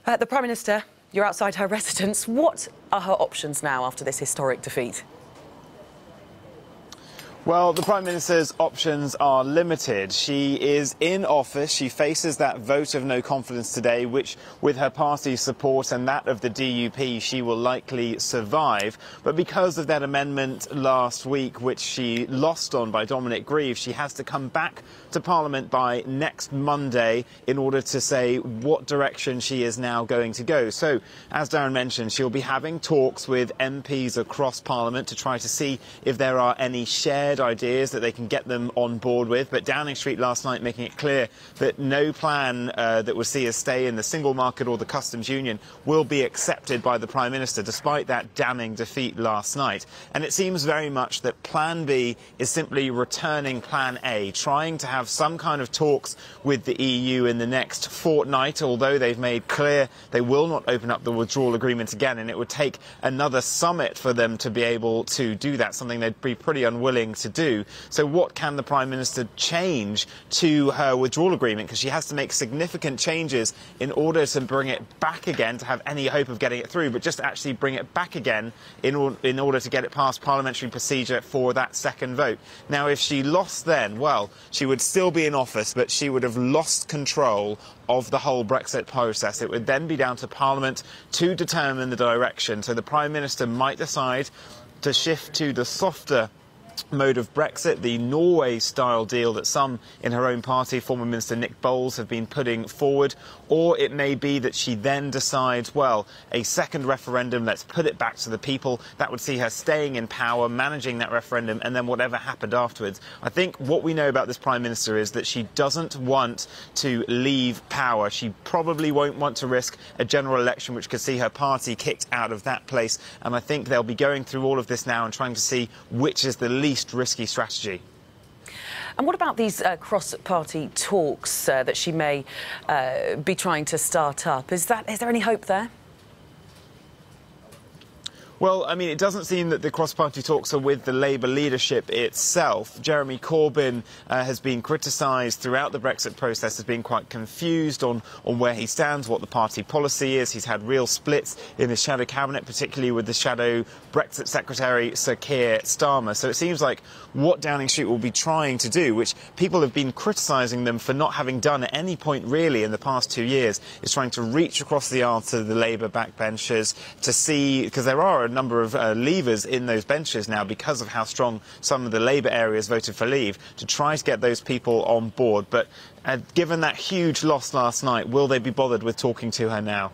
The Prime Minister, you're outside her residence. What are her options now after this historic defeat? Well, the Prime Minister's options are limited. She is in office. She faces that vote of no confidence today, which, with her party's support and that of the DUP, she will likely survive. But because of that amendment last week, which she lost on by Dominic Grieve, she has to come back to Parliament by next Monday in order to say what direction she is now going to go. So, as Darren mentioned, she'll be having talks with MPs across Parliament to try to see if there are any shared ideas that they can get them on board with. But Downing Street last night making it clear that no plan that would see us stay in the single market or the customs union will be accepted by the Prime Minister, despite that damning defeat last night. And it seems very much that Plan B is simply returning Plan A, trying to have some kind of talks with the EU in the next fortnight, although they've made clear they will not open up the withdrawal agreement again, and it would take another summit for them to be able to do that, something they'd be pretty unwilling to do. So what can the Prime Minister change to her withdrawal agreement? Because she has to make significant changes in order to bring it back again, to have any hope of getting it through, but just to actually bring it back again in order to get it past parliamentary procedure for that second vote. Now, if she lost then, well, she would still be in office, but she would have lost control of the whole Brexit process. It would then be down to Parliament to determine the direction. So the Prime Minister might decide to shift to the softer mode of Brexit, the Norway-style deal that some in her own party, former Minister Nick Boles, have been putting forward. Or it may be that she then decides, well, a second referendum, let's put it back to the people. That would see her staying in power, managing that referendum, and then whatever happened afterwards. I think what we know about this Prime Minister is that she doesn't want to leave power. She probably won't want to risk a general election which could see her party kicked out of that place. And I think they'll be going through all of this now and trying to see which is the least risky strategy. And what about these cross-party talks that she may be trying to start up? Is there any hope there? Well, I mean, it doesn't seem that the cross-party talks are with the Labour leadership itself. Jeremy Corbyn has been criticised throughout the Brexit process as being quite confused on where he stands, what the party policy is. He's had real splits in his shadow cabinet, particularly with the shadow Brexit secretary, Sir Keir Starmer. So it seems like what Downing Street will be trying to do, which people have been criticising them for not having done at any point really in the past 2 years, is trying to reach across the aisle to the Labour backbenchers to see, because there are a number of leavers in those benches now because of how strong some of the Labour areas voted for leave, to try to get those people on board. But given that huge loss last night, will they be bothered with talking to her now?